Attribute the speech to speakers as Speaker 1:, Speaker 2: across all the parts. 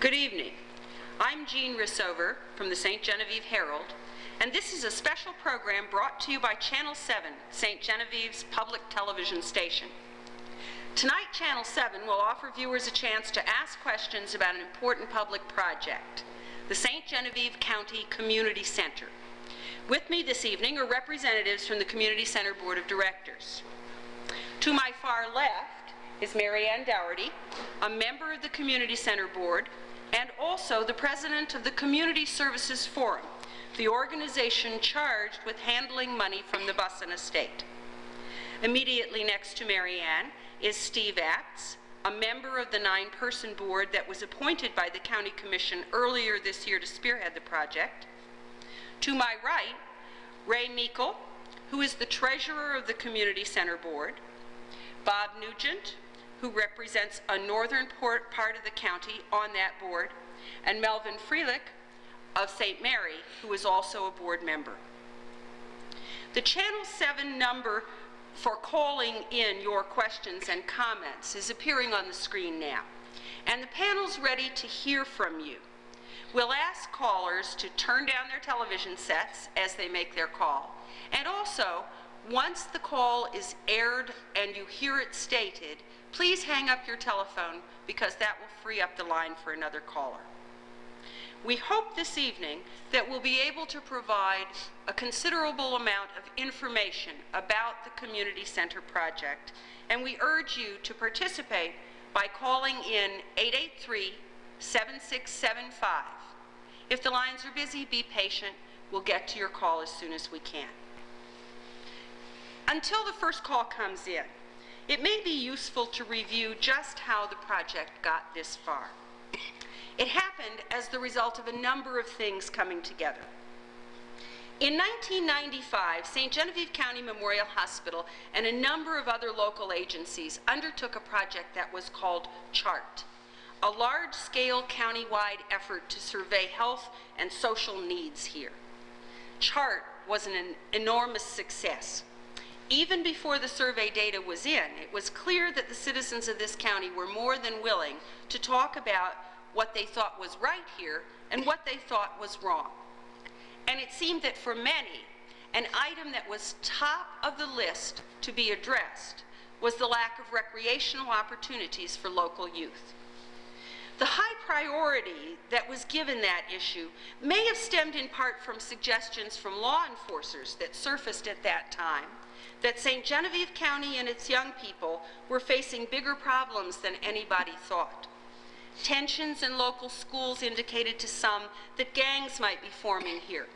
Speaker 1: Good evening. I'm Jean Rissover from the St. Genevieve Herald, and this is a special program brought to you by Channel 7, St. Genevieve's public television station. Tonight, Channel 7 will offer viewers a chance to ask questions about an important public project, the St. Genevieve County Community Center. With me this evening are representatives from the Community Center Board of Directors. To my far left is Mary Ann Dougherty, a member of the Community Center Board, and also the president of the Community Services Forum, the organization charged with handling money from the Bussin estate. Immediately next to Mary Ann is Steve Atz, a member of the 9-person board that was appointed by the County Commission earlier this year to spearhead the project. To my right, Ray Meikle, who is the treasurer of the Community Center Board, Bob Nugent, who represents a northern part of the county on that board, and Melvin Freelick of St. Mary, who is also a board member. The Channel 7 number for calling in your questions and comments is appearing on the screen now, and the panel's ready to hear from you. We'll ask callers to turn down their television sets as they make their call, and also, once the call is aired and you hear it stated, please hang up your telephone because that will free up the line for another caller. We hope this evening that we'll be able to provide a considerable amount of information about the Community Center project, and we urge you to participate by calling in 883-7675. If the lines are busy, be patient. We'll get to your call as soon as we can. Until the first call comes in, it may be useful to review just how the project got this far. It happened as the result of a number of things coming together. In 1995, St. Genevieve County Memorial Hospital and a number of other local agencies undertook a project that was called CHART, a large-scale county-wide effort to survey health and social needs here. CHART was an enormous success. Even before the survey data was in, it was clear that the citizens of this county were more than willing to talk about what they thought was right here and what they thought was wrong. And it seemed that for many, an item that was top of the list to be addressed was the lack of recreational opportunities for local youth. The high priority that was given that issue may have stemmed in part from suggestions from law enforcers that surfaced at that time that St. Genevieve County and its young people were facing bigger problems than anybody thought. Tensions in local schools indicated to some that gangs might be forming here.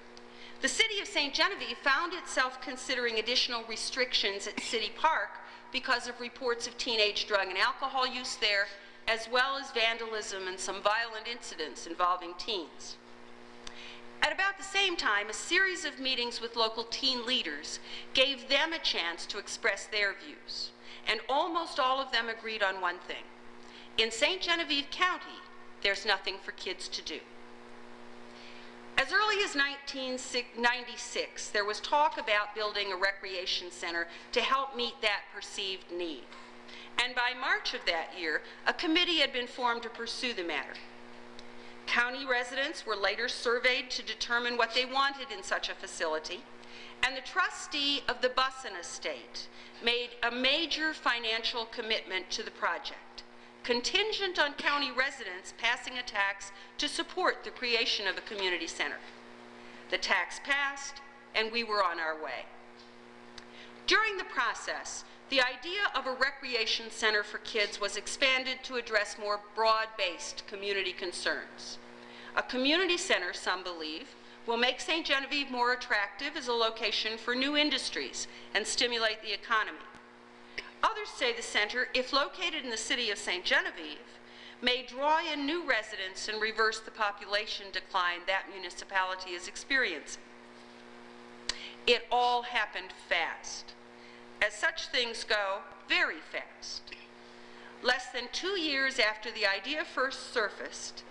Speaker 1: The city of St. Genevieve found itself considering additional restrictions at City Park because of reports of teenage drug and alcohol use there, as well as vandalism and some violent incidents involving teens. At about the same time, a series of meetings with local teen leaders gave them a chance to express their views, and almost all of them agreed on one thing. In St. Genevieve County, there's nothing for kids to do. As early as 1996, there was talk about building a recreation center to help meet that perceived need. And by March of that year, a committee had been formed to pursue the matter. County residents were later surveyed to determine what they wanted in such a facility, and the trustee of the Bussin estate made a major financial commitment to the project, contingent on county residents passing a tax to support the creation of a community center. The tax passed, and we were on our way. During the process, the idea of a recreation center for kids was expanded to address more broad-based community concerns. A community center, some believe, will make St. Genevieve more attractive as a location for new industries and stimulate the economy. Others say the center, if located in the city of St. Genevieve, may draw in new residents and reverse the population decline that municipality is experiencing. It all happened fast. As such things go, very fast. Less than 2 years after the idea first surfaced,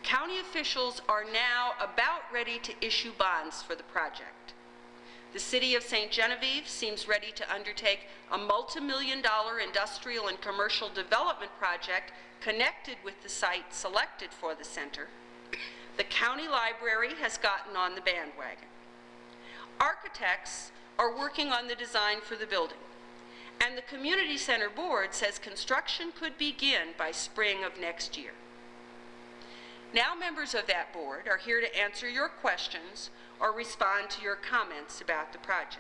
Speaker 1: county officials are now about ready to issue bonds for the project. The City of St. Genevieve seems ready to undertake a multi-million-dollar industrial and commercial development project connected with the site selected for the center. The county library has gotten on the bandwagon. Architects are working on the design for the building, and the community center board says construction could begin by spring of next year. Now members of that board are here to answer your questions or respond to your comments about the project.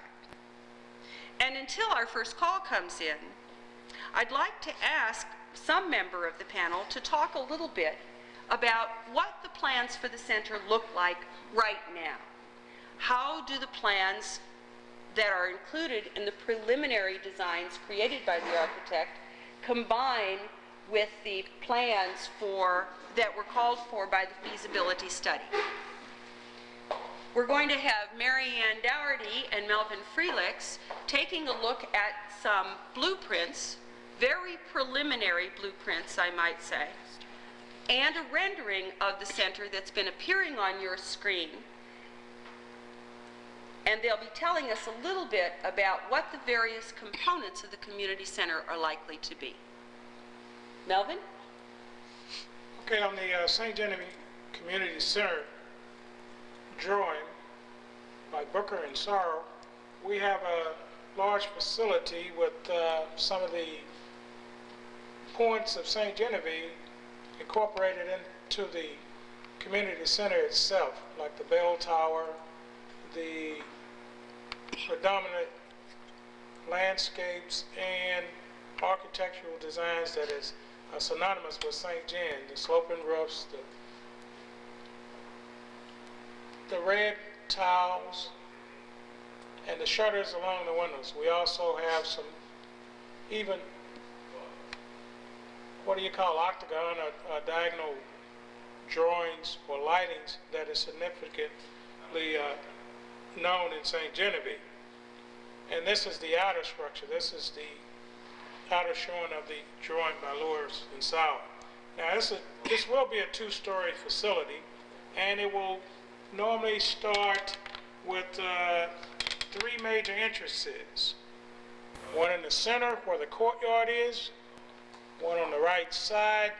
Speaker 1: And until our first call comes in, I'd like to ask some member of the panel to talk a little bit about what the plans for the center look like right now. How do the plans that are included in the preliminary designs created by the architect combine with the plans that were called for by the feasibility study? We're going to have Mary Ann Dougherty and Melvin Freelix taking a look at some blueprints, very preliminary blueprints, I might say, and a rendering of the center that's been appearing on your screen. And they'll be telling us a little bit about what the various components of the community center are likely to be. Melvin?
Speaker 2: Okay, on the St. Genevieve Community Center drawing by Booker and Sorrow, we have a large facility with some of the points of St. Genevieve incorporated into the community center itself, like the bell tower, the predominant landscapes and architectural designs that is synonymous with St. Gen, the sloping roofs, the red tiles, and the shutters along the windows. We also have some even, what do you call, octagon or diagonal drawings or lightings that is significantly known in St. Genevieve. And this is the outer structure. This is the outer showing of the drawing by Lewis and Sauer. Now this will be a two-story facility, and it will normally start with three major entrances. One in the center where the courtyard is, one on the right side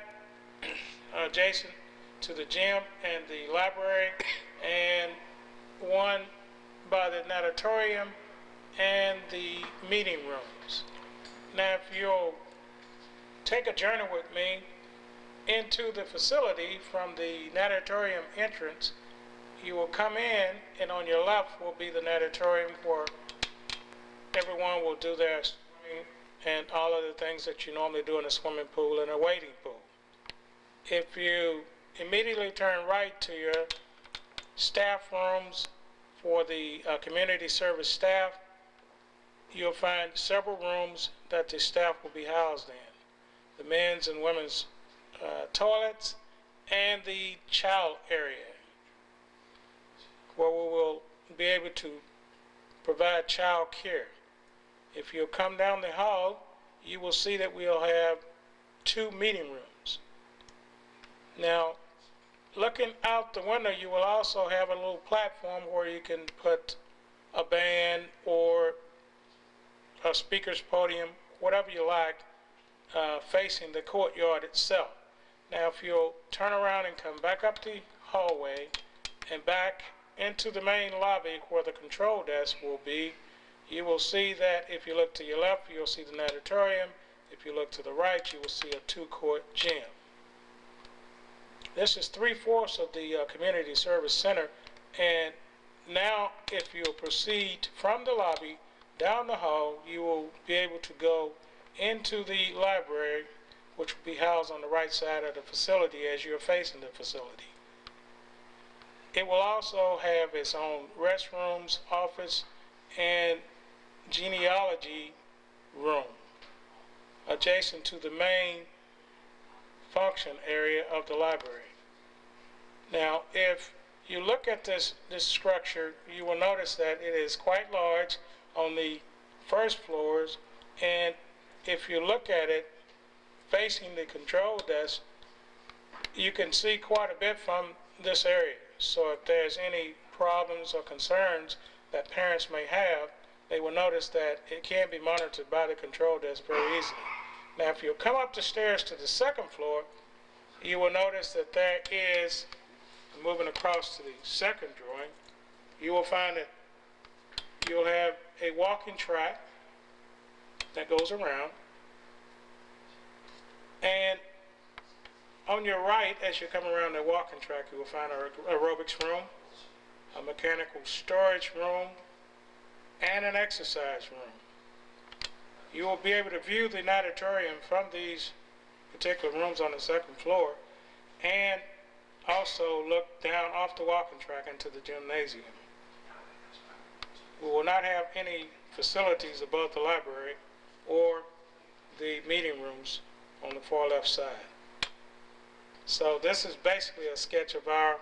Speaker 2: adjacent to the gym and the library, and one by the natatorium and the meeting rooms. Now if you'll take a journey with me into the facility from the natatorium entrance, you will come in, and on your left will be the natatorium where everyone will do their swimming and all of the things that you normally do in a swimming pool and a wading pool. If you immediately turn right to your staff rooms for the community service staff, you'll find several rooms that the staff will be housed in. The men's and women's toilets and the child area, where we will be able to provide child care. If you'll come down the hall, you will see that we'll have two meeting rooms. Now, looking out the window, you will also have a little platform where you can put a band or a speaker's podium, whatever you like, facing the courtyard itself. Now, if you'll turn around and come back up the hallway and back into the main lobby where the control desk will be, you will see that if you look to your left, you'll see the natatorium. If you look to the right, you will see a two-court gym. This is 3/4 of the community service center, and now if you'll proceed from the lobby down the hall, you will be able to go into the library, which will be housed on the right side of the facility as you're facing the facility. It will also have its own restrooms, office, and genealogy room adjacent to the main function area of the library. Now, if you look at this structure, you will notice that it is quite large on the first floors, and if you look at it facing the control desk, you can see quite a bit from this area. So if there's any problems or concerns that parents may have, they will notice that it can be monitored by the control desk very easily. Now, if you come up the stairs to the second floor, you will notice that there is, moving across to the second drawing, you will find that you'll have a walking track that goes around. And on your right, as you come around the walking track, you will find an aerobics room, a mechanical storage room, and an exercise room. You will be able to view the natatorium from these particular rooms on the second floor, and also look down off the walking track into the gymnasium. We will not have any facilities above the library or the meeting rooms on the far left side. So this is basically a sketch of our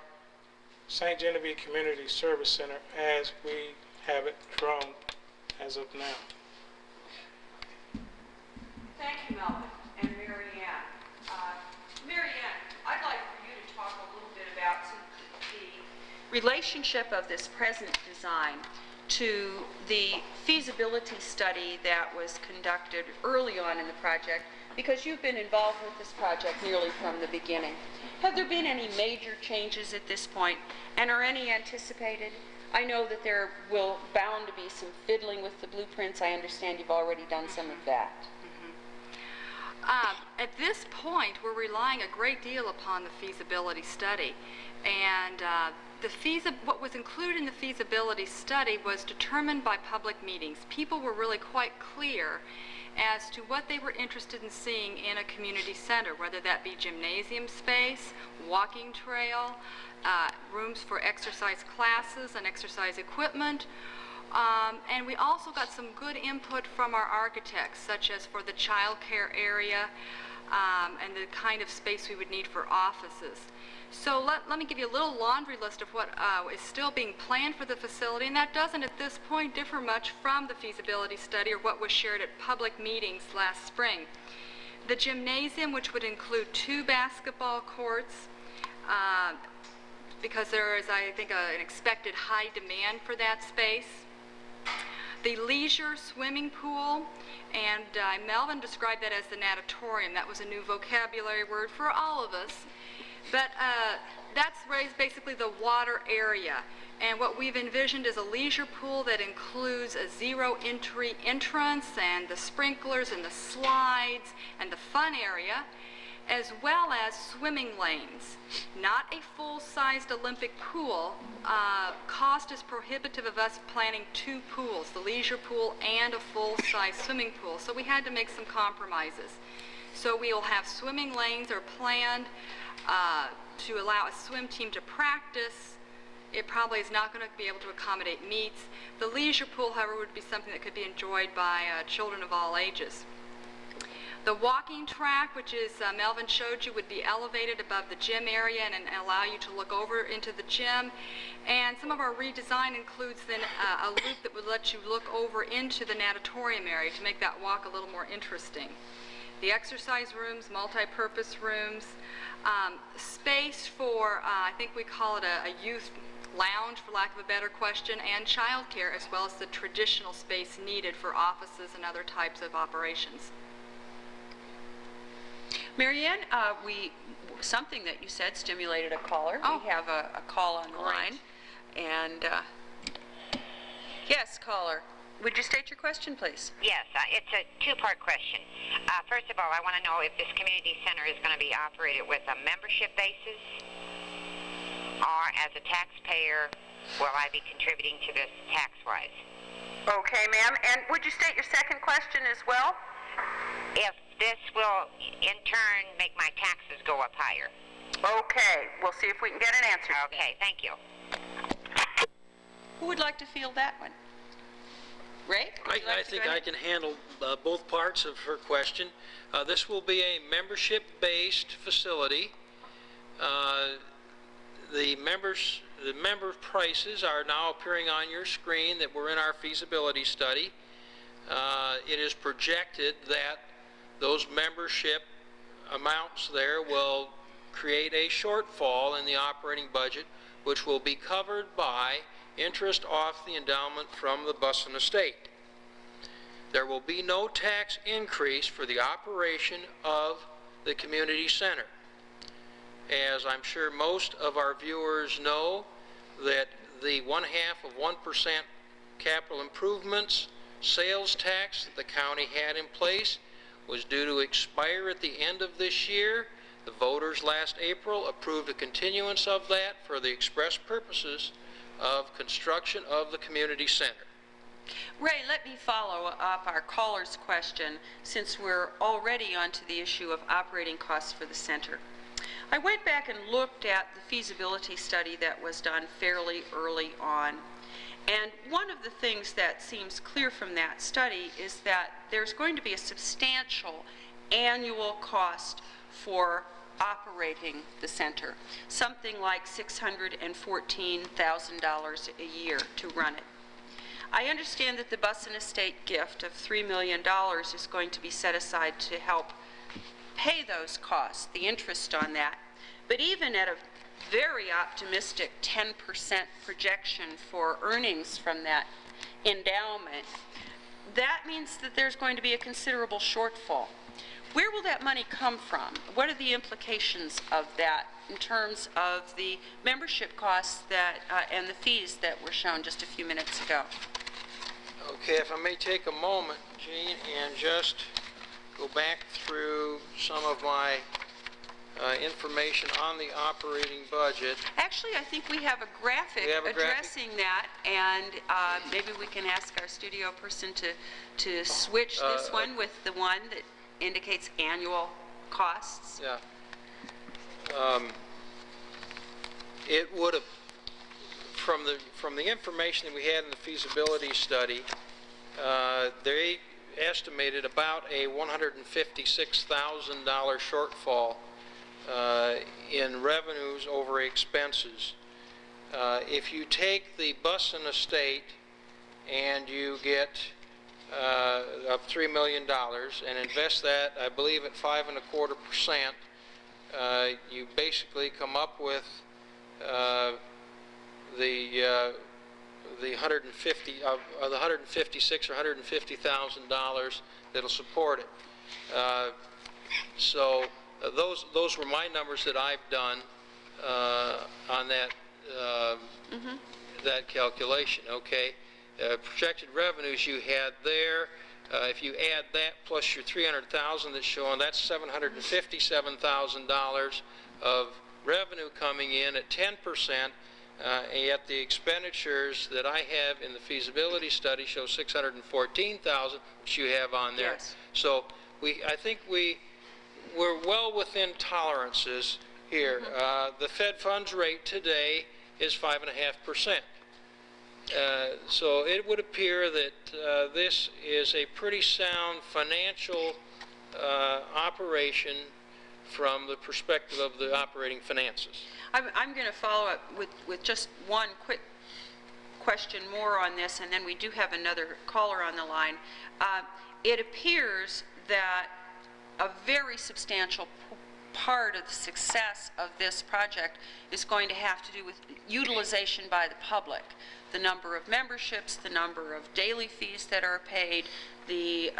Speaker 2: St. Genevieve Community Service Center as we have it drawn as of now.
Speaker 1: Thank you, Melvin and Mary Ann. Mary Ann, I'd like for you to talk a little bit about the relationship of this present design to the feasibility study that was conducted early on in the project, because you've been involved with this project nearly from the beginning. Have there been any major changes at this point, and are any anticipated? I know that there will bound to be some fiddling with the blueprints. I understand you've already done some of that.
Speaker 3: At this point, we're relying a great deal upon the feasibility study, and what was included in the feasibility study was determined by public meetings. People were really quite clear as to what they were interested in seeing in a community center, whether that be gymnasium space, walking trail, rooms for exercise classes and exercise equipment. And we also got some good input from our architects, such as for the child care area and the kind of space we would need for offices. So let me give you a little laundry list of what is still being planned for the facility, and that doesn't at this point differ much from the feasibility study or what was shared at public meetings last spring. The gymnasium, which would include 2 basketball courts, because there is, I think, an expected high demand for that space. The leisure swimming pool, and Melvin described that as the natatorium. That was a new vocabulary word for all of us. But that's basically the water area. And what we've envisioned is a leisure pool that includes a zero entry entrance and the sprinklers and the slides and the fun area, as well as swimming lanes. Not a full-sized Olympic pool. Cost is prohibitive of us planning 2 pools, the leisure pool and a full-size swimming pool. So we had to make some compromises. So we will have swimming lanes are planned to allow a swim team to practice. It probably is not going to be able to accommodate meets. The leisure pool, however, would be something that could be enjoyed by children of all ages. The walking track, which is Melvin showed you, would be elevated above the gym area and allow you to look over into the gym. And some of our redesign includes then a loop that would let you look over into the natatorium area to make that walk a little more interesting. The exercise rooms, multi-purpose rooms, space for, I think we call it a youth lounge, for lack of a better question, and childcare, as well as the traditional space needed for offices and other types of operations.
Speaker 1: Mary Ann, something that you said stimulated a caller.
Speaker 3: Oh.
Speaker 1: We have a call on the line. And yes, caller, would you state your question, please?
Speaker 4: Yes, it's a 2-part question. First of all, I want to know if this community center is going to be operated with a membership basis, or as a taxpayer, will I be contributing to this tax-wise?
Speaker 1: Okay, ma'am. And would you state your second question as well?
Speaker 4: If this will, in turn, make my taxes go up higher.
Speaker 1: Okay, we'll see if we can get an answer.
Speaker 4: Okay, thank you.
Speaker 1: Who would like to field that one? Ray?
Speaker 5: I think I can handle both parts of her question. This will be a membership-based facility. The member prices are now appearing on your screen that were in our feasibility study. It is projected that those membership amounts there will create a shortfall in the operating budget which will be covered by interest off the endowment from the Busson estate. There will be no tax increase for the operation of the community center. As I'm sure most of our viewers know, that the 0.5% capital improvements sales tax that the county had in place was due to expire at the end of this year. The voters last April approved a continuance of that for the express purposes of construction of the community center.
Speaker 1: Ray, let me follow up our caller's question since we're already onto the issue of operating costs for the center. I went back and looked at the feasibility study that was done fairly early on. And one of the things that seems clear from that study is that there's going to be a substantial annual cost for operating the center, something like $614,000 a year to run it. I understand that the Busson Estate gift of $3 million is going to be set aside to help pay those costs, the interest on that. But even at a very optimistic 10% projection for earnings from that endowment, that means that there's going to be a considerable shortfall. Where will that money come from? What are the implications of that in terms of the membership costs that and the fees that were shown just a few minutes ago?
Speaker 5: Okay, if I may take a moment, Jean, and just go back through some of my information on the operating budget.
Speaker 1: Actually, I think we have a graphic addressing that, and maybe we can ask our studio person to switch this one with the one that indicates annual costs.
Speaker 5: Yeah. It would have, from the information that we had in the feasibility study, they estimated about a $156,000 shortfall in revenues over expenses. If you take the Busson estate and you get of $3 million and invest that, I believe, at 5.25%, you basically come up with the 156 or $150,000 that'll support it. So those were my numbers that I've done on that that calculation. Okay, projected revenues you had there. If you add that plus your $300,000 that's shown, that's $757,000 of revenue coming in at 10%. And yet the expenditures that I have in the feasibility study show $614,000, which you have on there.
Speaker 1: Yes.
Speaker 5: So I think we're well within tolerances here. The Fed funds rate today is 5.5%. So it would appear that this is a pretty sound financial operation from the perspective of the operating finances.
Speaker 1: I'm going to follow up with just one quick question more on this, and then we do have another caller on the line. It appears that a very substantial part of the success of this project is going to have to do with utilization by the public. The number of memberships, the number of daily fees that are paid, the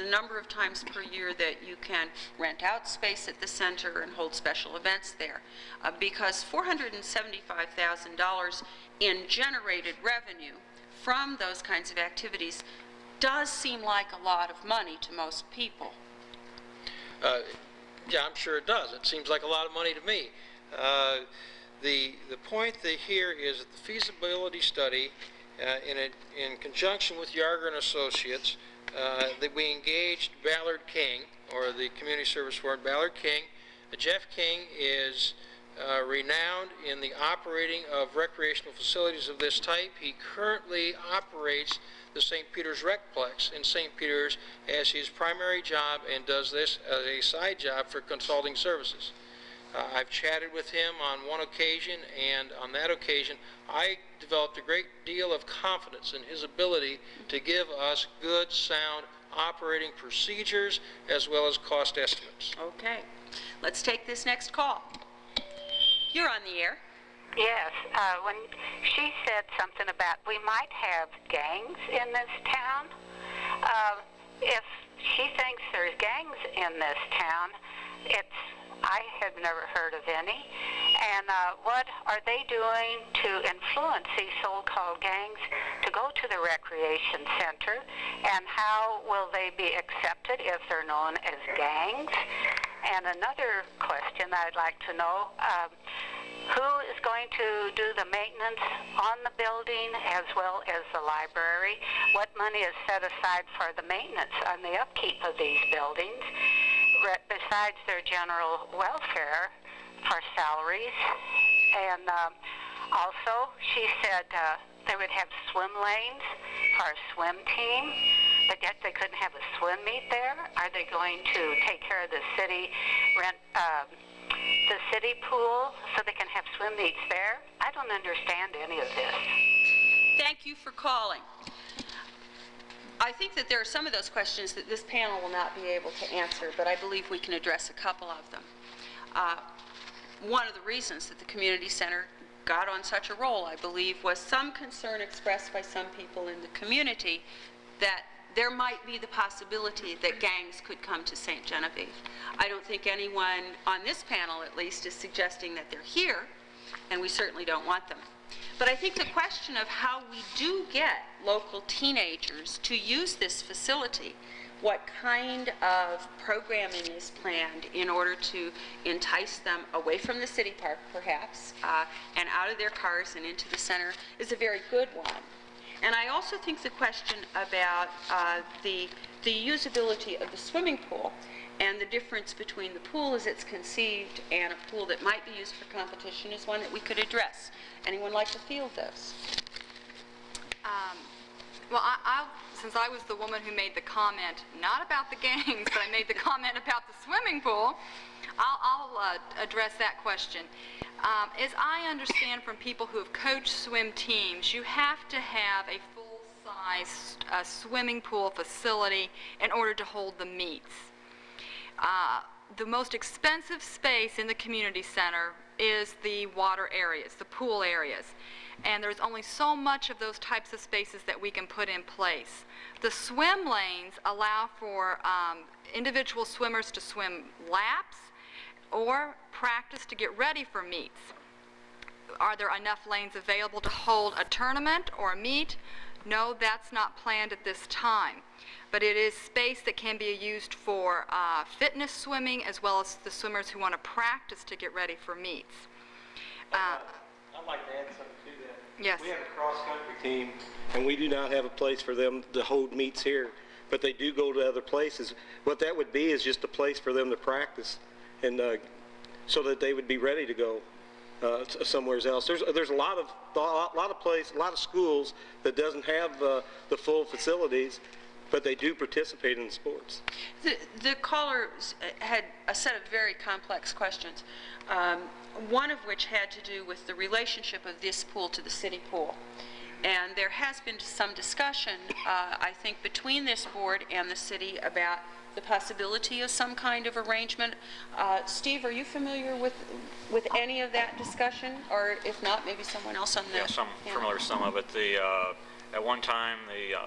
Speaker 1: number of times per year that you can rent out space at the center and hold special events there. Because $475,000 in generated revenue from those kinds of activities does seem like a lot of money to most people.
Speaker 5: Yeah, I'm sure it does. It seems like a lot of money to me. The point here is that the feasibility study, in conjunction with Yarger and Associates, that we engaged Ballard King, or the Community Service Board, Ballard King. Jeff King is renowned in the operating of recreational facilities of this type. He currently operates the St. Peter's Recplex in St. Peter's as his primary job and does this as a side job for consulting services. I've chatted with him on one occasion, and on that occasion I developed a great deal of confidence in his ability to give us good, sound operating procedures as well as cost estimates.
Speaker 1: Okay. Let's take this next call. You're on the air.
Speaker 6: Yes, when she said something about we might have gangs in this town, if she thinks there's gangs in this town, I have never heard of any. And what are they doing to influence these so-called gangs to go to the recreation center? And how will they be accepted if they're known as gangs? And another question I'd like to know, who is going to do the maintenance on the building as well as the library? What money is set aside for the maintenance and the upkeep of these buildings, besides their general welfare for salaries? And also, she said they would have swim lanes for a swim team, but yet they couldn't have a swim meet there. Are they going to take care of the city pool so they can have swim meets there? I don't understand any of this.
Speaker 1: Thank you for calling. I think that there are some of those questions that this panel will not be able to answer, but I believe we can address a couple of them. One of the reasons that the community center got on such a roll, I believe, was some concern expressed by some people in the community that there might be the possibility that gangs could come to St. Genevieve. I don't think anyone on this panel, at least, is suggesting that they're here, and we certainly don't want them. But I think the question of how we do get local teenagers to use this facility, what kind of programming is planned in order to entice them away from the city park, perhaps, and out of their cars and into the center, is a very good one. And I also think the question about the usability of the swimming pool and the difference between the pool as it's conceived and a pool that might be used for competition is one that we could address. Anyone like to field those?
Speaker 3: Well, since I was the woman who made the comment, not about the gangs, but I made the comment about the swimming pool, I'll address that question. As I understand from people who have coached swim teams, you have to have a full-size swimming pool facility in order to hold the meets. The most expensive space in the community center is the water areas, the pool areas. And there's only so much of those types of spaces that we can put in place. The swim lanes allow for individual swimmers to swim laps or practice to get ready for meets. Are there enough lanes available to hold a tournament or a meet? No, that's not planned at this time. But it is space that can be used for fitness swimming as well as the swimmers who want to practice to get ready for meets.
Speaker 7: I'd like to add something to that.
Speaker 3: Yes.
Speaker 7: We have a cross-country team, and we do not have a place for them to hold meets here, but they do go to other places. What that would be is just a place for them to practice, and so that they would be ready to go somewhere else. There's a lot of schools that doesn't have the full facilities, but they do participate in sports.
Speaker 1: The caller had a set of very complex questions, one of which had to do with the relationship of this pool to the city pool. And there has been some discussion, I think, between this board and the city about the possibility of some kind of arrangement. Steve, are you familiar with any of that discussion? Or if not, maybe someone else on the
Speaker 8: Yes, I'm familiar with some of it. At one time,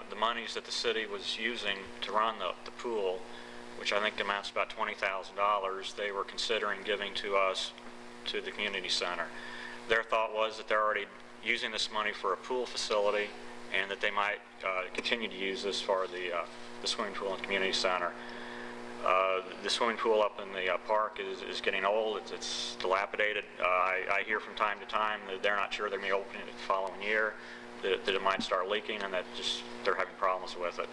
Speaker 8: the monies that the city was using to run the pool, which I think amounts to about $20,000, they were considering giving to us, to the community center. Their thought was that they're already using this money for a pool facility and that they might continue to use this for the swimming pool and community center. The swimming pool up in the park is getting old. It's dilapidated. I hear from time to time that they're not sure they're going to be opening it the following year, that it might start leaking, and that just they're having problems with it.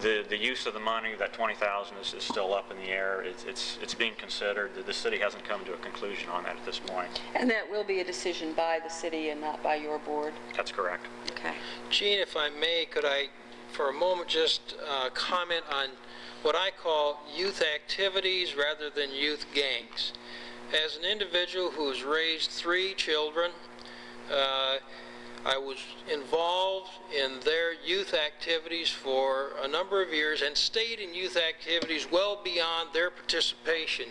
Speaker 8: The use of the money, that $20,000, is still up in the air. It's being considered. The city hasn't come to a conclusion on that at this point.
Speaker 1: And that will be a decision by the city and not by your board?
Speaker 8: That's correct.
Speaker 1: Okay.
Speaker 5: Gene, if I may, could I, for a moment, just comment on what I call youth activities rather than youth gangs. As an individual who has raised 3 children, I was involved in their youth activities for a number of years and stayed in youth activities well beyond their participation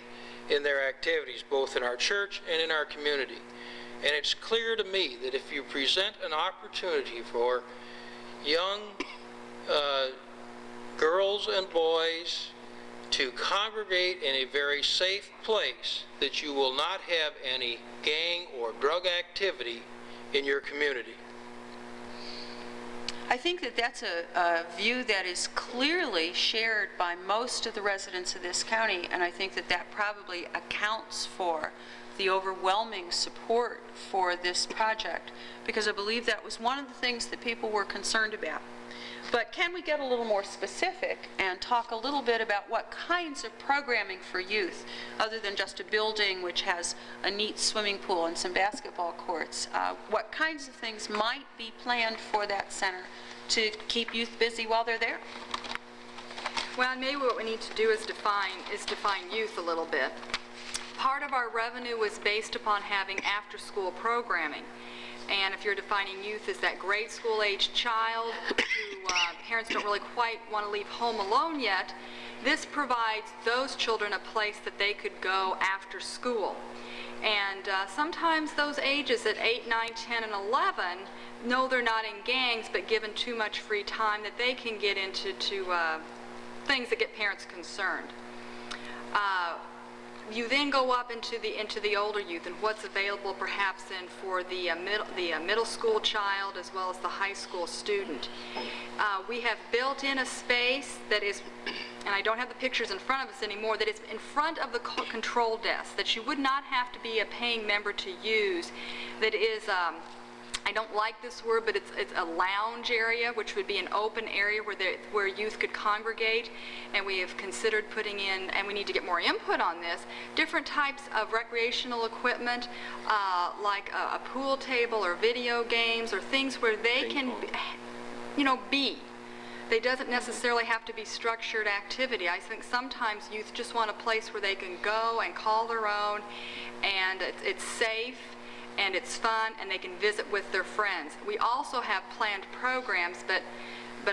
Speaker 5: in their activities, both in our church and in our community. And it's clear to me that if you present an opportunity for young girls and boys to congregate in a very safe place, that you will not have any gang or drug activity in your community.
Speaker 1: I think that that's a view that is clearly shared by most of the residents of this county, and I think that that probably accounts for the overwhelming support for this project, because I believe that was one of the things that people were concerned about. But can we get a little more specific and talk a little bit about what kinds of programming for youth, other than just a building which has a neat swimming pool and some basketball courts, what kinds of things might be planned for that center to keep youth busy while they're there?
Speaker 3: Well, maybe what we need to do is define youth a little bit. Part of our revenue was based upon having after-school programming. And if you're defining youth as that grade school age child who parents don't really quite want to leave home alone yet, this provides those children a place that they could go after school. And sometimes those ages at 8, 9, 10, and 11 know they're not in gangs, but given too much free time that they can get into things that get parents concerned. You then go up into the older youth and what's available perhaps then for the middle school child as well as the high school student. We have built in a space that is, and I don't have the pictures in front of us anymore, that is in front of the control desk, that you would not have to be a paying member to use, that is, I don't like this word, but it's a lounge area, which would be an open area where youth could congregate. And we have considered putting in, and we need to get more input on this, different types of recreational equipment, like a pool table or video games or things where they can, be. They doesn't necessarily have to be structured activity. I think sometimes youth just want a place where they can go and call their own, and it's safe, and it's fun, and they can visit with their friends. We also have planned programs, but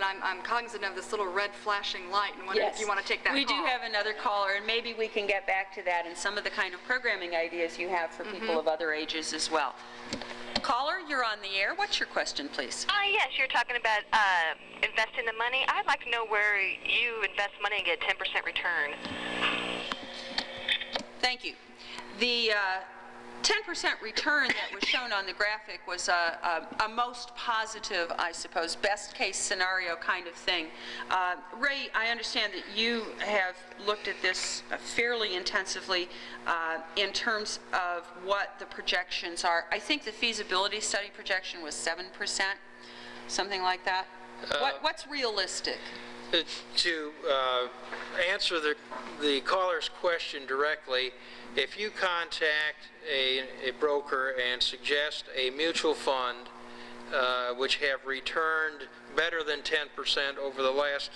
Speaker 3: I'm cognizant of this little red flashing light, and wonder if you want to take that
Speaker 1: We
Speaker 3: call.
Speaker 1: do have another caller, and maybe we can get back to that and some of the kind of programming ideas you have for people of other ages as well. Caller, you're on the air. What's your question, please?
Speaker 9: Yes, you're talking about investing the money. I'd like to know where you invest money and get 10% return.
Speaker 1: Thank you. The 10% return that was shown on the graphic was a most positive, I suppose, best case scenario kind of thing. Ray, I understand that you have looked at this fairly intensively in terms of what the projections are. I think the feasibility study projection was 7%, something like that. What's realistic?
Speaker 5: To answer the caller's question directly, if you contact a broker and suggest a mutual fund which have returned better than 10% over the last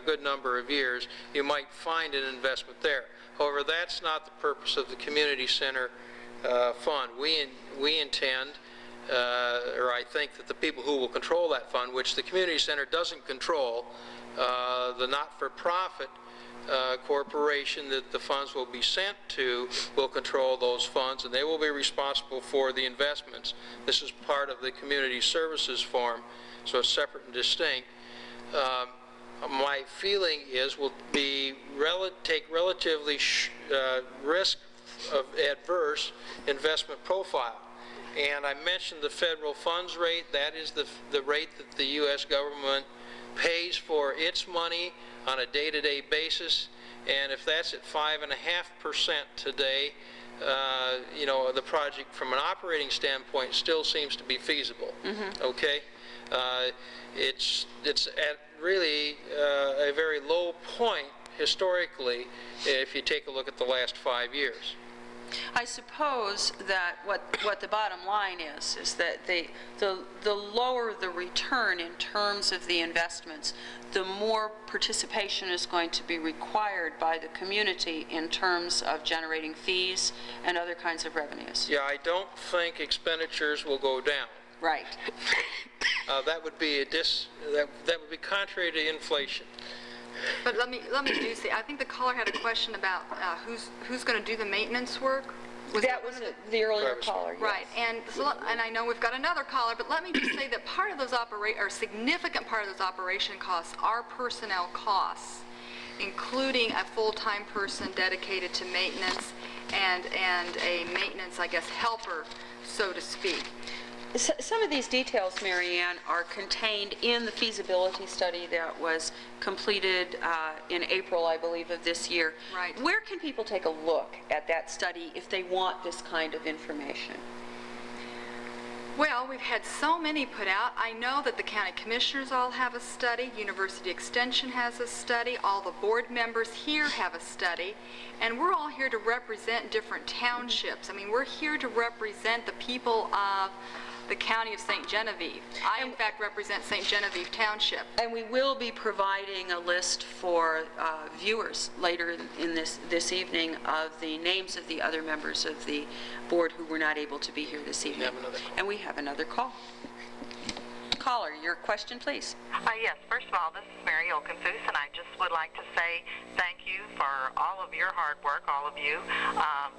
Speaker 5: good number of years, you might find an investment there. However, that's not the purpose of the community center fund. We intend, or I think that the people who will control that fund, which the community center doesn't control, the not-for-profit corporation that the funds will be sent to will control those funds, and they will be responsible for the investments. This is part of the community services form, so it's separate and distinct. My feeling is we'll take relatively risk of adverse investment profile. And I mentioned the federal funds rate. That is the rate that the U.S. government pays for its money on a day-to-day basis, and if that's at 5.5% today, the project from an operating standpoint still seems to be feasible. Okay, it's at really a very low point historically if you take a look at the last 5 years.
Speaker 1: I suppose that what the bottom line is that the lower the return in terms of the investments, the more participation is going to be required by the community in terms of generating fees and other kinds of revenues.
Speaker 5: Yeah, I don't think expenditures will go down.
Speaker 1: Right.
Speaker 5: That would be that would be contrary to inflation.
Speaker 3: But let me do say, I think the caller had a question about who's going to do the maintenance work.
Speaker 1: That was the earlier
Speaker 5: Travis.
Speaker 1: caller, yes.
Speaker 3: Right, and I know we've got another caller, but let me just say that part of those significant part of those operation costs are personnel costs, including a full-time person dedicated to maintenance and a maintenance, I guess, helper, so to speak.
Speaker 1: Some of these details, Mary Ann, are contained in the feasibility study that was completed in April, I believe, of this year.
Speaker 3: Right.
Speaker 1: Where can people take a look at that study if they want this kind of information?
Speaker 3: Well, we've had so many put out. I know that the county commissioners all have a study, University Extension has a study, all the board members here have a study, and we're all here to represent different townships. I mean, we're here to represent the people of the county of St. Genevieve. I, in fact, represent St. Genevieve Township.
Speaker 1: And we will be providing a list for viewers later in this evening of the names of the other members of the board who were not able to be here this evening. And we have another call. Caller, your question, please.
Speaker 10: Yes, first of all, this is Mary Okenfoos, and I just would like to say thank you for all of your hard work, all of you,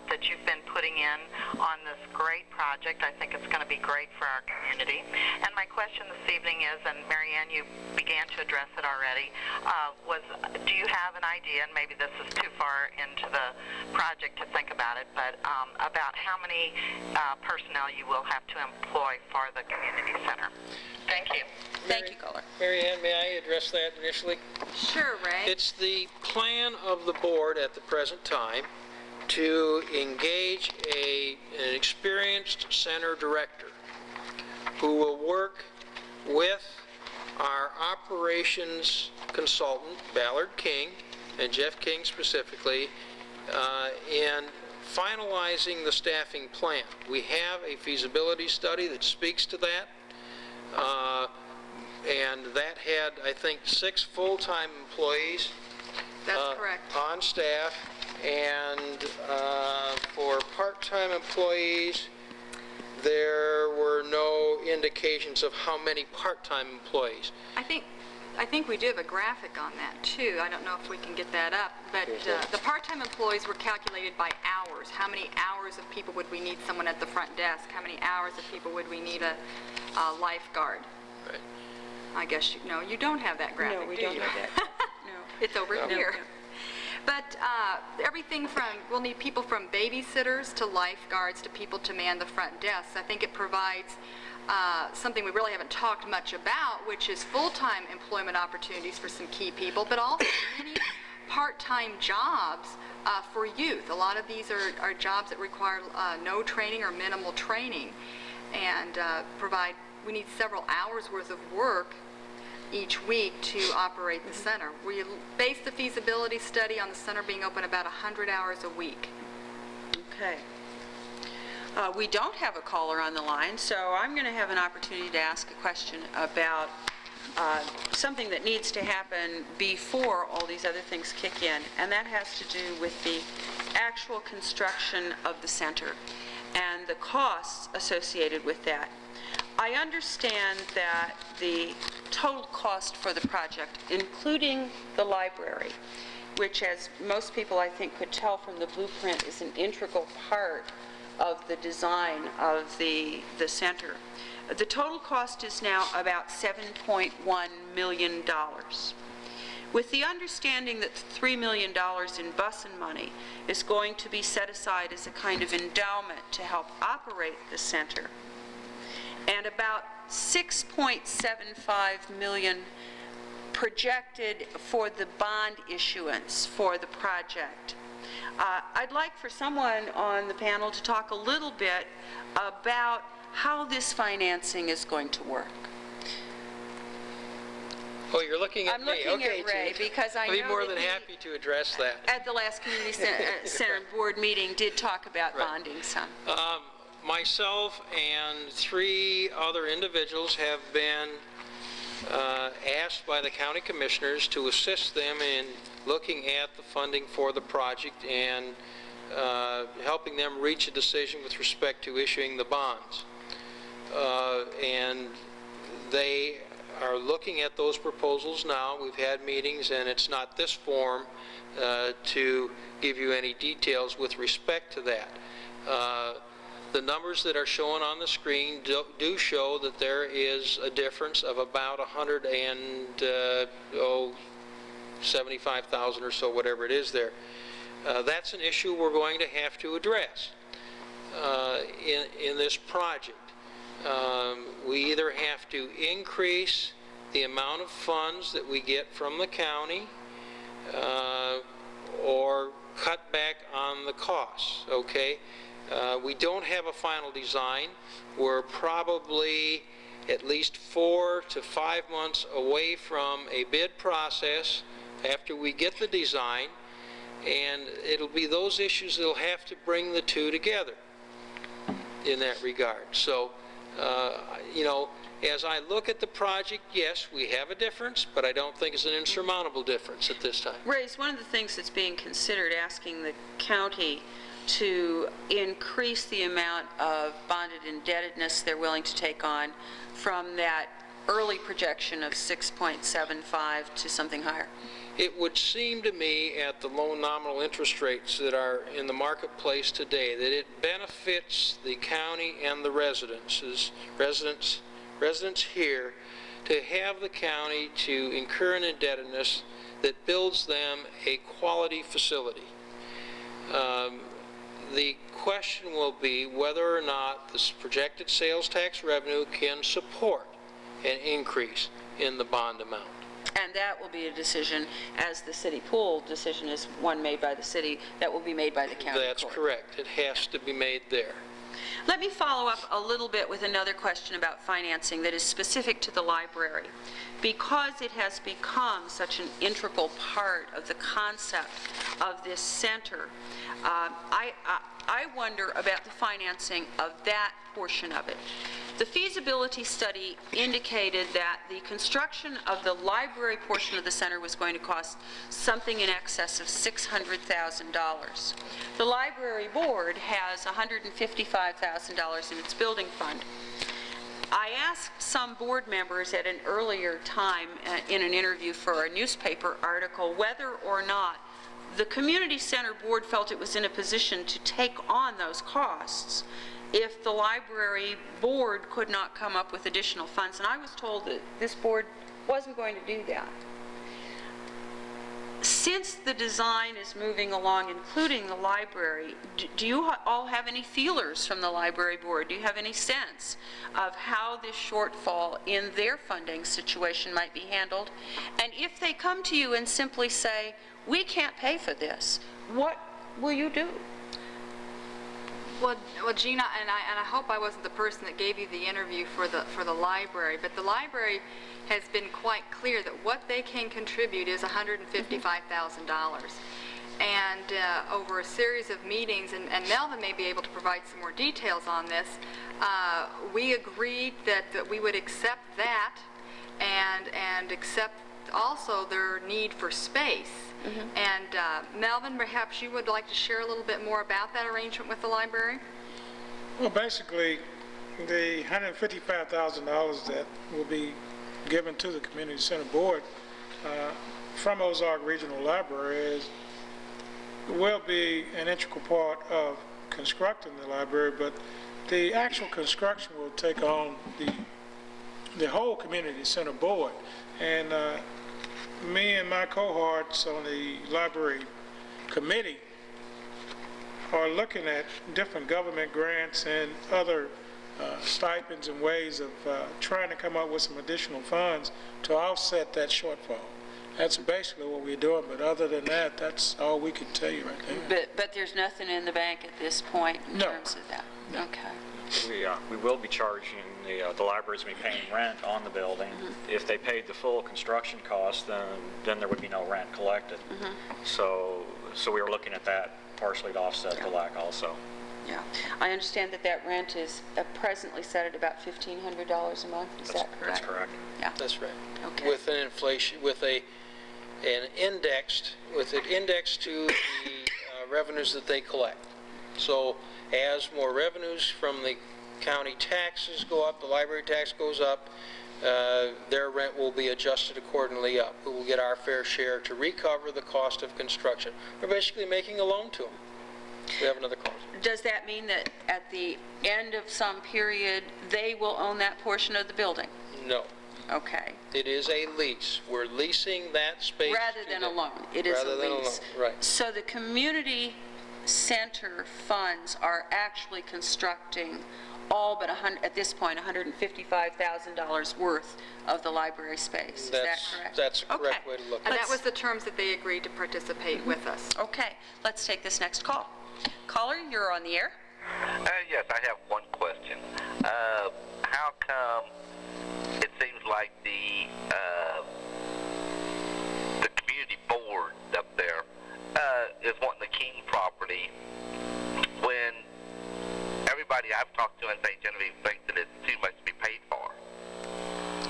Speaker 10: that you've been putting in on this great project. I think it's going to be great for our community. And my question this evening is, and Mary Ann, you began to address it already, was do you have an idea, and maybe this is too far into the project to think about it, but about how many personnel you will have to employ for the community center? Thank you.
Speaker 1: Thank you, caller.
Speaker 5: Mary Ann, may I address that initially?
Speaker 3: Sure, Ray.
Speaker 5: It's the plan of the board at the present time to engage an experienced center director who will work with our operations consultant, Ballard King, and Jeff King specifically, in finalizing the staffing plan. We have a feasibility study that speaks to that. And that had, I think, 6 full-time employees
Speaker 3: That's correct.
Speaker 5: on staff, and for part-time employees, there were no indications of how many part-time employees.
Speaker 3: I think we do have a graphic on that, too. I don't know if we can get that up, but the part-time employees were calculated by hours. How many hours of people would we need someone at the front desk? How many hours of people would we need a lifeguard?
Speaker 5: Right.
Speaker 3: I guess, you don't have that graphic,
Speaker 1: No, we
Speaker 3: do
Speaker 1: don't
Speaker 3: you?
Speaker 1: have that. No.
Speaker 3: It's over
Speaker 1: No.
Speaker 3: here. But everything from, we'll need people from babysitters to lifeguards to people to man the front desks. I think it provides something we really haven't talked much about, which is full-time employment opportunities for some key people, but also many part-time jobs for youth. A lot of these are jobs that require no training or minimal training, and we need several hours worth of work each week to operate the center. We base the feasibility study on the center being open about 100 hours a week.
Speaker 1: Okay. We don't have a caller on the line, so I'm going to have an opportunity to ask a question about something that needs to happen before all these other things kick in, and that has to do with the actual construction of the center and the costs associated with that. I understand that the total cost for the project, including the library, which, as most people I think could tell from the blueprint, is an integral part of the design of the center. The total cost is now about $7.1 million. With the understanding that $3 million in busing money is going to be set aside as a kind of endowment to help operate the center, and about $6.75 million projected for the bond issuance for the project. I'd like for someone on the panel to talk a little bit about how this financing is going to work.
Speaker 5: Oh, you're looking at
Speaker 1: I'm
Speaker 5: me.
Speaker 1: looking
Speaker 5: Okay,
Speaker 1: at Ray
Speaker 5: Tina.
Speaker 1: because I know
Speaker 5: I'd be more
Speaker 1: that
Speaker 5: than
Speaker 1: he,
Speaker 5: happy to address that.
Speaker 1: at the last community center board meeting, did talk about
Speaker 5: Right.
Speaker 1: bonding some.
Speaker 5: Myself and 3 other individuals have been asked by the county commissioners to assist them in looking at the funding for the project and helping them reach a decision with respect to issuing the bonds. And they are looking at those proposals now. We've had meetings, and it's not this forum to give you any details with respect to that. The numbers that are shown on the screen do show that there is a difference of about 175,000 or so, whatever it is there. That's an issue we're going to have to address in this project. We either have to increase the amount of funds that we get from the county or cut back on the costs, okay? We don't have a final design. We're probably at least 4 to 5 months away from a bid process after we get the design, and it'll be those issues that'll have to bring the two together in that regard. So, you know, as I look at the project, yes, we have a difference, but I don't think it's an insurmountable difference at this time.
Speaker 1: Ray, one of the things that's being considered, asking the county to increase the amount of bonded indebtedness they're willing to take on from that early projection of 6.75 to something higher.
Speaker 5: It would seem to me, at the low nominal interest rates that are in the marketplace today, that it benefits the county and the residents here to have the county to incur an indebtedness that builds them a quality facility. The question will be whether or not this projected sales tax revenue can support an increase in the bond amount.
Speaker 1: And that will be a decision, as the city pool decision is one made by the city, that will be made by the county
Speaker 5: That's
Speaker 1: court.
Speaker 5: correct. It has to be made there.
Speaker 1: Let me follow up a little bit with another question about financing that is specific to the library. Because it has become such an integral part of the concept of this center, I wonder about the financing of that portion of it. The feasibility study indicated that the construction of the library portion of the center was going to cost something in excess of $600,000. The library board has $155,000 in its building fund. I asked some board members at an earlier time in an interview for a newspaper article whether or not the community center board felt it was in a position to take on those costs if the library board could not come up with additional funds. And I was told that this board wasn't going to do that. Since the design is moving along, including the library, do you all have any feelers from the library board? Do you have any sense of how this shortfall in their funding situation might be handled? And if they come to you and simply say, we can't pay for this, what will you do?
Speaker 3: Well, Gina, and I hope I wasn't the person that gave you the interview for the library, but the library has been quite clear that what they can contribute is $155,000. And over a series of meetings, and Melvin may be able to provide some more details on this, we agreed that we would accept that and accept also their need for space. And Melvin, perhaps you would like to share a little bit more about that arrangement with the library?
Speaker 2: Well, basically, the $155,000 that will be given to the Community Center Board from Ozark Regional Library will be an integral part of constructing the library, but the actual construction will take on the whole Community Center Board. And me and my cohorts on the library committee are looking at different government grants and other stipends and ways of trying to come up with some additional funds to offset that shortfall. That's basically what we're doing, but other than that, that's all we can tell you right there.
Speaker 1: But there's nothing in the bank at this point in terms of that?
Speaker 2: No.
Speaker 1: Okay.
Speaker 8: We will be charging the libraries will be paying rent on the building. If they paid the full construction cost, then there would be no rent collected. So we were looking at that partially to offset the lack also.
Speaker 1: Yeah, I understand that rent is presently set at about $1,500 a month. Is that correct?
Speaker 8: That's correct.
Speaker 1: Yeah.
Speaker 5: That's right.
Speaker 1: Okay.
Speaker 5: With an inflation, with it indexed to the revenues that they collect. So as more revenues from the county taxes go up, the library tax goes up, their rent will be adjusted accordingly up. We will get our fair share to recover the cost of construction. We're basically making a loan to them. We have another call.
Speaker 1: Does that mean that at the end of some period, they will own that portion of the building?
Speaker 5: No.
Speaker 1: Okay.
Speaker 5: It is a lease. We're leasing that space.
Speaker 1: Rather than a loan, it is a
Speaker 5: Rather than a
Speaker 1: lease.
Speaker 5: loan, right.
Speaker 1: So the community center funds are actually constructing all but at this point, $155,000 worth of the library space. Is that correct?
Speaker 5: That's a correct way to look at
Speaker 3: And
Speaker 5: it.
Speaker 3: that was the terms that they agreed to participate with us.
Speaker 1: Okay, let's take this next call. Caller, you're on the air.
Speaker 11: Yes, I have one question. How come it seems like the community board up there is wanting the King property when everybody I've talked to in St. Genevieve thinks that it's too much to be paid for?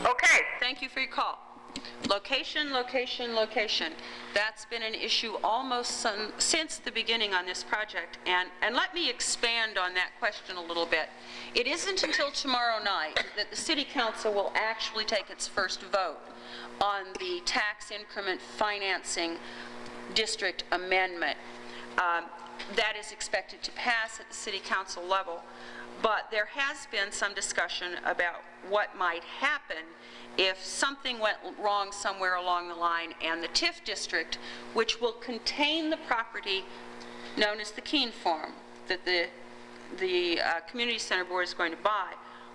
Speaker 1: Okay, thank you for your call. Location, location, location. That's been an issue almost since the beginning on this project, and let me expand on that question a little bit. It isn't until tomorrow night that the City Council will actually take its first vote on the tax increment financing district amendment. That is expected to pass at the City Council level, but there has been some discussion about what might happen if something went wrong somewhere along the line and the TIF district, which will contain the property known as the Keene Farm that the Community Center Board is going to buy,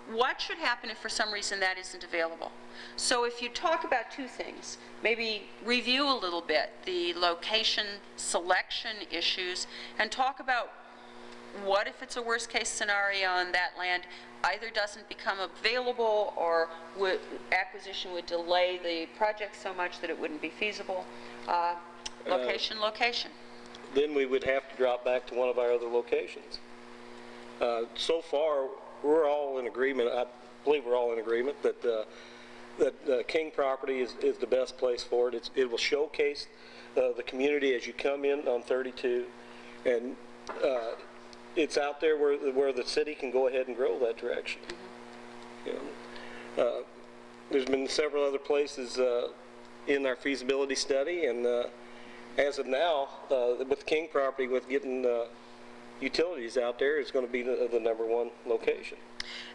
Speaker 1: what should happen if for some reason that isn't available? So if you talk about two things, maybe review a little bit the location selection issues and talk about what if it's a worst case scenario and that land either doesn't become available or acquisition would delay the project so much that it wouldn't be feasible. Location, location.
Speaker 7: Then we would have to drop back to one of our other locations. So far, we're all in agreement, I believe we're all in agreement that King property is the best place for it. It will showcase the community as you come in on 32, and it's out there where the city can go ahead and grow that direction. You know, there's been several other places in our feasibility study, and as of now, with King property, with getting utilities out there, it's going to be the #1 location.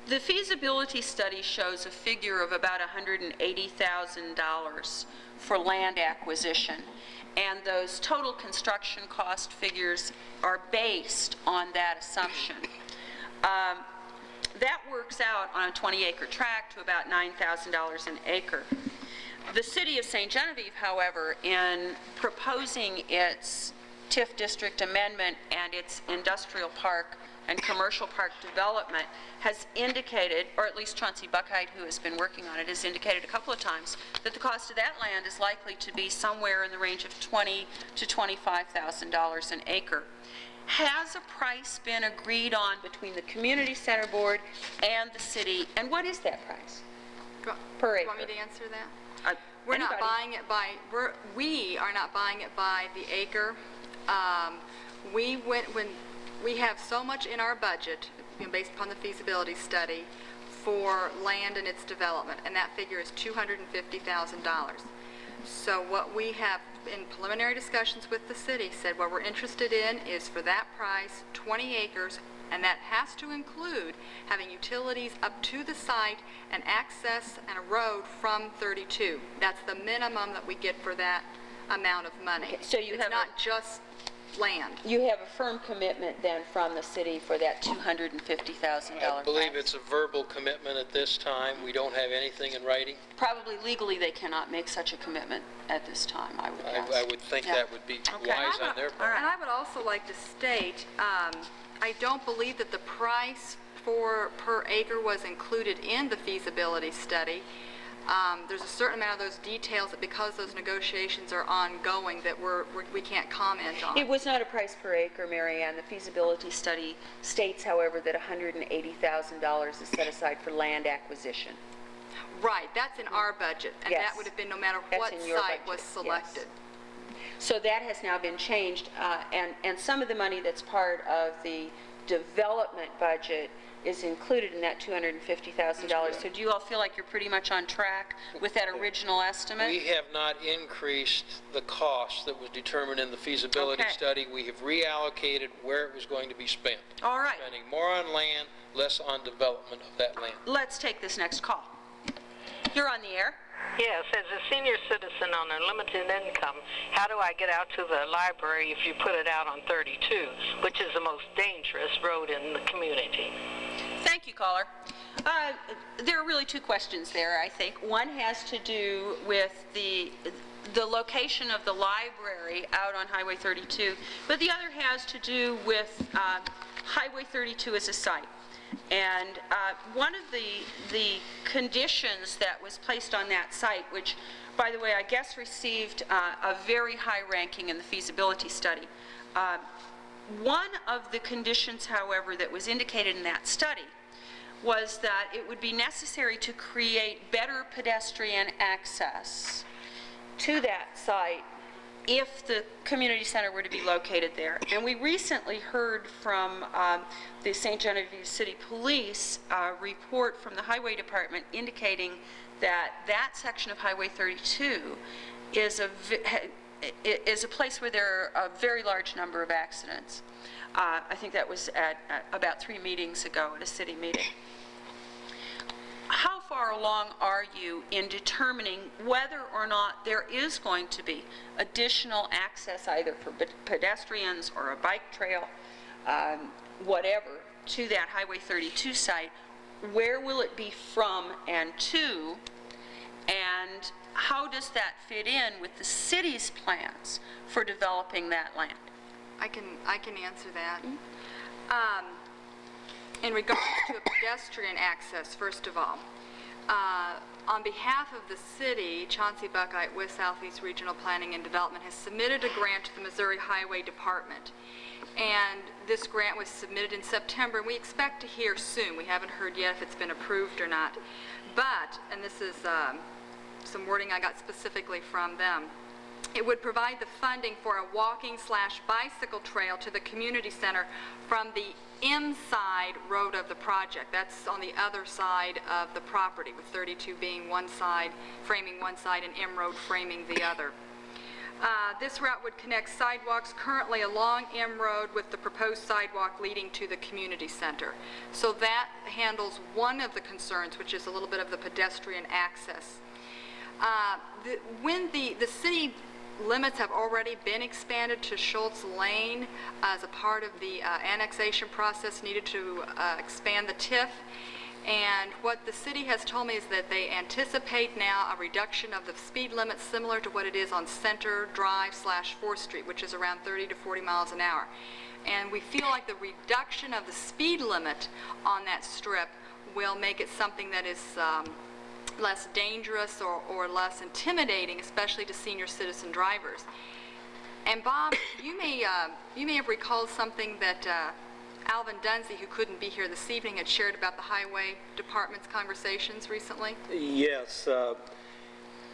Speaker 1: The feasibility study shows a figure of about $180,000 for land acquisition, and those total construction cost figures are based on that assumption. That works out on a 20-acre tract to about $9,000 an acre. The City of St. Genevieve, however, in proposing its TIF district amendment and its industrial park and commercial park development, has indicated, or at least Chauncey Buckheit, who has been working on it, has indicated a couple of times that the cost of that land is likely to be somewhere in the range of $20,000 to $25,000 an acre. Has a price been agreed on between the Community Center Board and the city, and what is that price per acre?
Speaker 3: You want me to answer that?
Speaker 1: We
Speaker 3: we are not buying it by the acre. We have so much in our budget, based upon the feasibility study, for land and its development, and that figure is $250,000. So what we have in preliminary discussions with the city said what we're interested in is for that price, 20 acres, and that has to include having utilities up to the site and access and a road from 32. That's the minimum that we get for that amount of money.
Speaker 1: Okay, so you
Speaker 3: it's
Speaker 1: have
Speaker 3: not just land.
Speaker 1: You have a firm commitment then from the city for that $250,000
Speaker 5: I believe it's a verbal commitment at this time. We don't have anything in writing.
Speaker 1: Probably legally they cannot make such a commitment at this time, I would guess.
Speaker 5: I would think that would be wise on their part.
Speaker 3: And I would also like to state, I don't believe that the price per acre was included in the feasibility study. There's a certain amount of those details that because those negotiations are ongoing that we can't comment on.
Speaker 1: It was not a price per acre, Mary Ann. The feasibility study states, however, that $180,000 is set aside for land acquisition.
Speaker 3: Right, that's in our budget, and
Speaker 1: Yes.
Speaker 3: that would have been no matter
Speaker 1: That's
Speaker 3: what
Speaker 1: in your
Speaker 3: site
Speaker 1: budget,
Speaker 3: was selected.
Speaker 1: yes. So that has now been changed, and some of the money that's part of the development budget is included in that $250,000. So do you all feel like you're pretty much on track with that original estimate?
Speaker 5: We have not increased the cost that was determined in the feasibility study. We have reallocated where it was going to be spent.
Speaker 1: All right.
Speaker 5: Spending more on land, less on development of that land.
Speaker 1: Let's take this next call. You're on the air.
Speaker 6: Yes, as a senior citizen on a limited income, how do I get out to the library if you put it out on 32, which is the most dangerous road in the community?
Speaker 1: Thank you, caller. There are really two questions there, I think. One has to do with the location of the library out on Highway 32, but the other has to do with Highway 32 as a site. And one of the conditions that was placed on that site, which, by the way, I guess received a very high ranking in the feasibility study, one of the conditions, however, that was indicated in that study was that it would be necessary to create better pedestrian access to that site if the community center were to be located there. And we recently heard from the St. Genevieve City Police report from the Highway Department indicating that that section of Highway 32 is a place where there are a very large number of accidents. I think that was at about 3 meetings ago at a city meeting. How far along are you in determining whether or not there is going to be additional access, either for pedestrians or a bike trail, whatever, to that Highway 32 site? Where will it be from and to? And how does that fit in with the city's plans for developing that land?
Speaker 3: I can answer that. In regards to pedestrian access, first of all, on behalf of the city, Chauncey Buckeye with Southeast Regional Planning and Development has submitted a grant to the Missouri Highway Department. And this grant was submitted in September, and we expect to hear soon. We haven't heard yet if it's been approved or not. But, and this is some wording I got specifically from them, it would provide the funding for a walking/bicycle trail to the community center from the inside road of the project. That's on the other side of the property, with 32 being one side, framing one side, and M Road framing the other. This route would connect sidewalks currently along M Road with the proposed sidewalk leading to the community center. So that handles one of the concerns, which is a little bit of the pedestrian access. When the city limits have already been expanded to Schultz Lane as a part of the annexation process needed to expand the TIF. And what the city has told me is that they anticipate now a reduction of the speed limit similar to what it is on Center Drive/4th Street, which is around 30 to 40 miles an hour. And we feel like the reduction of the speed limit on that strip will make it something that is less dangerous or less intimidating, especially to senior citizen drivers. And Bob, you may have recalled something that Alvin Dunsey, who couldn't be here this evening, had shared about the Highway Department's conversations recently.
Speaker 7: Yes,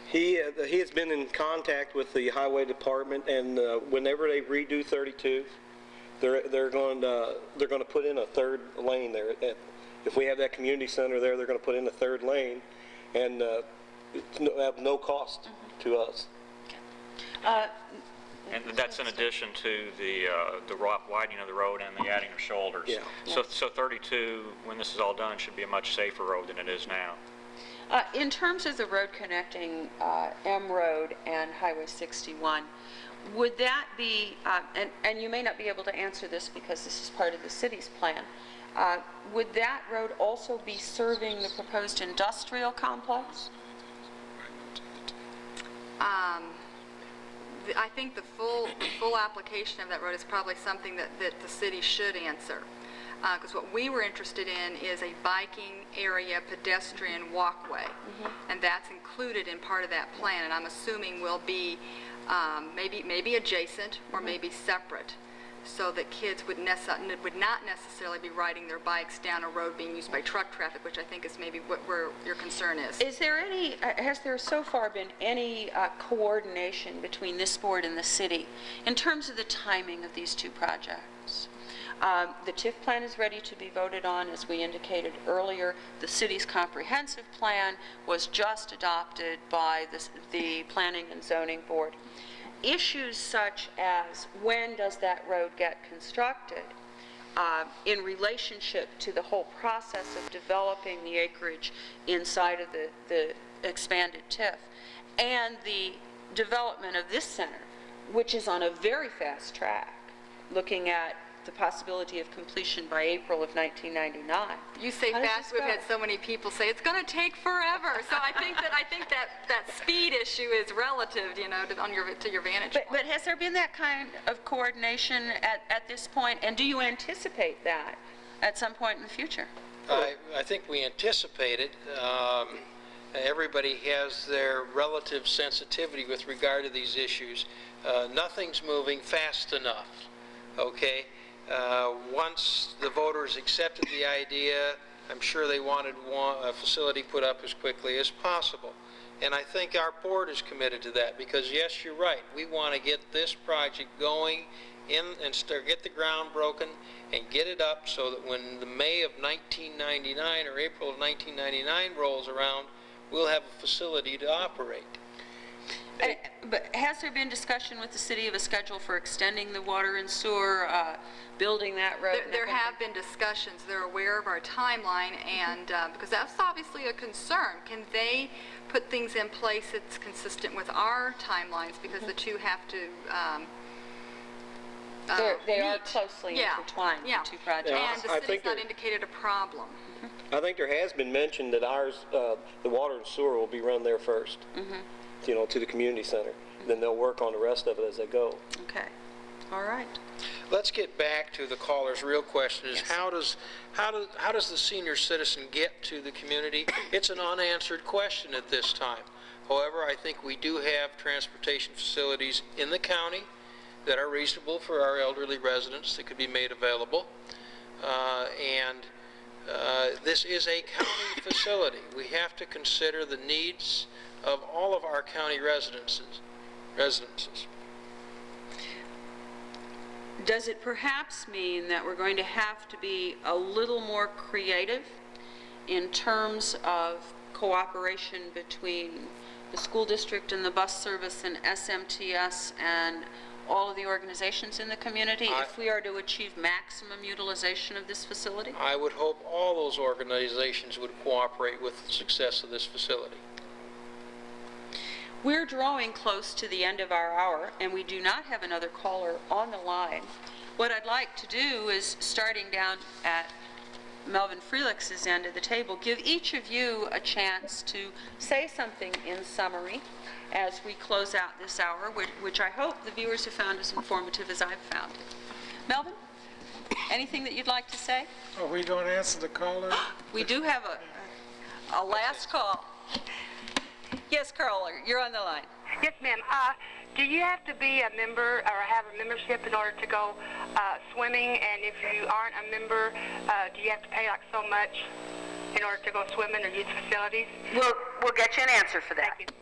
Speaker 7: he has been in contact with the Highway Department, and whenever they redo 32, they're going to put in a third lane there. If we have that community center there, they're going to put in a third lane, and have no cost to us.
Speaker 8: And that's in addition to the widening of the road and the adding of shoulders.
Speaker 7: Yeah.
Speaker 8: So 32, when this is all done, should be a much safer road than it is now.
Speaker 1: In terms of the road connecting M Road and Highway 61, would that be, and you may not be able to answer this because this is part of the city's plan, would that road also be serving the proposed industrial complex?
Speaker 3: I think the full application of that road is probably something that the city should answer. Because what we were interested in is a biking area, pedestrian walkway, and that's included in part of that plan. And I'm assuming will be maybe adjacent or maybe separate, so that kids would not necessarily be riding their bikes down a road being used by truck traffic, which I think is maybe where your concern is.
Speaker 1: Is there any, has there so far been any coordination between this board and the city in terms of the timing of these two projects? The TIF plan is ready to be voted on, as we indicated earlier. The city's comprehensive plan was just adopted by the Planning and Zoning Board. Issues such as when does that road get constructed in relationship to the whole process of developing the acreage inside of the expanded TIF and the development of this center, which is on a very fast track, looking at the possibility of completion by April of 1999.
Speaker 3: You say
Speaker 1: How does
Speaker 3: fast,
Speaker 1: this
Speaker 3: we've
Speaker 1: go?
Speaker 3: had so many people say it's going to take forever. So I think that speed issue is relative, you know, to your vantage point.
Speaker 1: But has there been that kind of coordination at this point, and do you anticipate that at some point in the future?
Speaker 5: I think we anticipate it. Everybody has their relative sensitivity with regard to these issues. Nothing's moving fast enough, okay? Once the voters accepted the idea, I'm sure they wanted a facility put up as quickly as possible. And I think our board is committed to that because, yes, you're right. We want to get this project going in and get the ground broken and get it up so that when the May of 1999 or April of 1999 rolls around, we'll have a facility to operate.
Speaker 1: But has there been discussion with the city of a schedule for extending the water and sewer, building that road?
Speaker 3: There have been discussions. They're aware of our timeline, and because that's obviously a concern. Can they put things in place that's consistent with our timelines? Because the two have to
Speaker 1: they are
Speaker 3: meet.
Speaker 1: closely intertwined,
Speaker 3: Yeah.
Speaker 1: the two projects.
Speaker 7: Yeah.
Speaker 3: And the
Speaker 7: I
Speaker 3: city's
Speaker 7: think
Speaker 3: not
Speaker 7: they're-
Speaker 3: indicated a problem.
Speaker 7: I think there has been mention that ours, the water and sewer will be run there first, you know, to the community center. Then they'll work on the rest of it as they go.
Speaker 1: Okay. All right.
Speaker 5: Let's get back to the caller's real question is
Speaker 1: Yes.
Speaker 5: how does the senior citizen get to the community? It's an unanswered question at this time. However, I think we do have transportation facilities in the county that are reasonable for our elderly residents that could be made available. This is a county facility. We have to consider the needs of all of our county residences.
Speaker 1: Does it perhaps mean that we're going to have to be a little more creative in terms of cooperation between the school district and the bus service and SMTS and all of the organizations in the community if we are to achieve maximum utilization of this facility?
Speaker 5: I would hope all those organizations would cooperate with the success of this facility.
Speaker 1: We're drawing close to the end of our hour, and we do not have another caller on the line. What I'd like to do is, starting down at Melvin Freelix's end of the table, give each of you a chance to say something in summary as we close out this hour, which I hope the viewers have found as informative as I've found it. Melvin, anything that you'd like to say?
Speaker 2: Are we going to answer the caller?
Speaker 1: We do have a last call. Yes, caller, you're on the line.
Speaker 6: Yes, ma'am. Do you have to be a member or have a membership in order to go swimming? And if you aren't a member, do you have to pay like so much in order to go swimming or use facilities?
Speaker 1: We'll get you an answer for that.
Speaker 6: Thank you.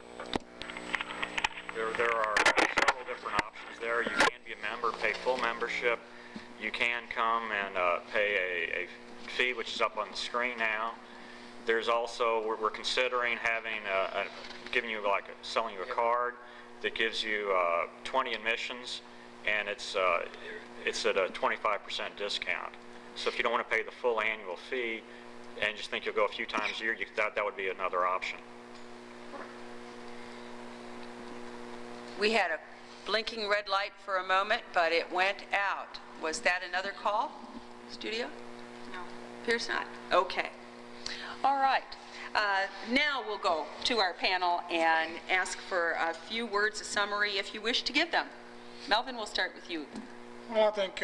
Speaker 8: There are several different options there. You can be a member, pay full membership. You can come and pay a fee, which is up on the screen now. There's also, we're considering having, giving you selling you a card that gives you 20 admissions, and it's at a 25% discount. So if you don't want to pay the full annual fee and just think you'll go a few times a year, that would be another option.
Speaker 1: We had a blinking red light for a moment, but it went out. Was that another call, studio?
Speaker 3: No.
Speaker 1: Appears not. Okay. All right. Now we'll go to our panel and ask for a few words of summary if you wish to give them. Melvin, we'll start with you.
Speaker 2: Well, I think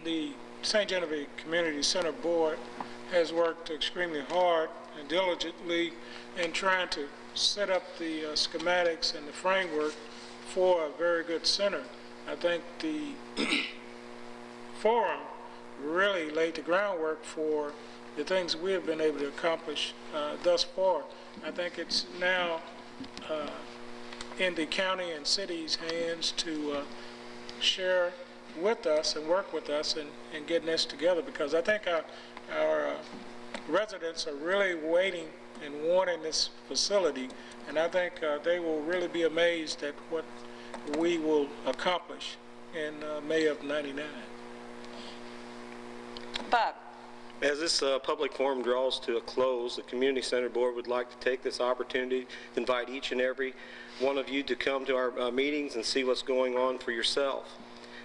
Speaker 2: the St. Genevieve Community Center Board has worked extremely hard and diligently in trying to set up the schematics and the framework for a very good center. I think the forum really laid the groundwork for the things we have been able to accomplish thus far. I think it's now in the county and city's hands to share with us and work with us in getting this together, because I think our residents are really waiting and wanting this facility, and I think they will really be amazed at what we will accomplish in May of '99.
Speaker 1: Bob.
Speaker 7: As this public forum draws to a close, the Community Center Board would like to take this opportunity to invite each and every one of you to come to our meetings and see what's going on for yourself.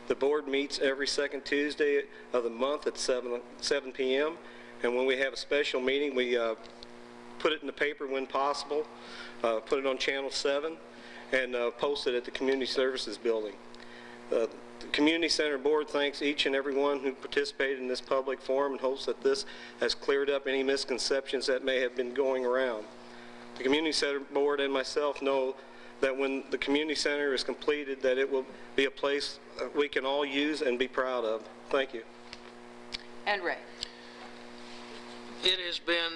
Speaker 7: The board meets every second Tuesday of the month at 7 p.m. And when we have a special meeting, we put it in the paper when possible, put it on Channel 7, and post it at the Community Services Building. The Community Center Board thanks each and every one who participated in this public forum and hopes that this has cleared up any misconceptions that may have been going around. The Community Center Board and myself know that when the community center is completed, that it will be a place we can all use and be proud of. Thank you.
Speaker 1: And Ray.
Speaker 5: It has been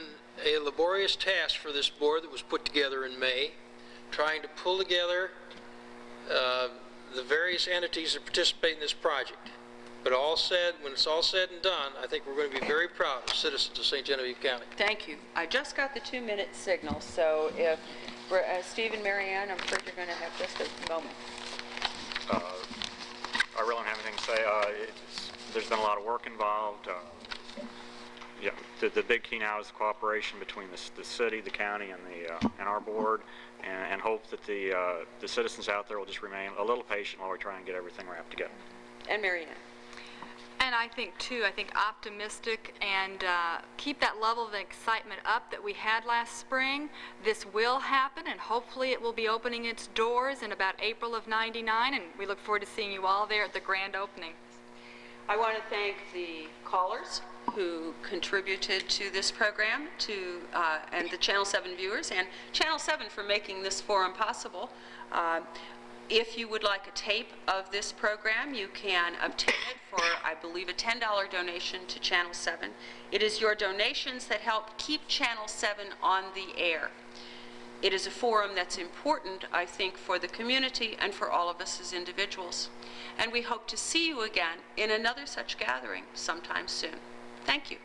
Speaker 5: a laborious task for this board that was put together in May, trying to pull together the various entities that participate in this project. But when it's all said and done, I think we're going to be very proud of citizens of St. Genevieve County.
Speaker 1: Thank you. I just got the 2-minute signal, so if Steve and Marianne, I'm sure you're going to have just a moment.
Speaker 8: I really don't have anything to say. There's been a lot of work involved. Yeah, the big key now is the cooperation between the city, the county, and our board, and hope that the citizens out there will just remain a little patient while we try and get everything wrapped together.
Speaker 1: And Marianne.
Speaker 3: And I think optimistic and keep that level of excitement up that we had last spring. This will happen, and hopefully it will be opening its doors in about April of '99, and we look forward to seeing you all there at the grand opening.
Speaker 1: I want to thank the callers who contributed to this program, and the Channel 7 viewers, and Channel 7 for making this forum possible. If you would like a tape of this program, you can obtain it for, I believe, a $10 donation to Channel 7. It is your donations that help keep Channel 7 on the air. It is a forum that's important, I think, for the community and for all of us as individuals. And we hope to see you again in another such gathering sometime soon. Thank you.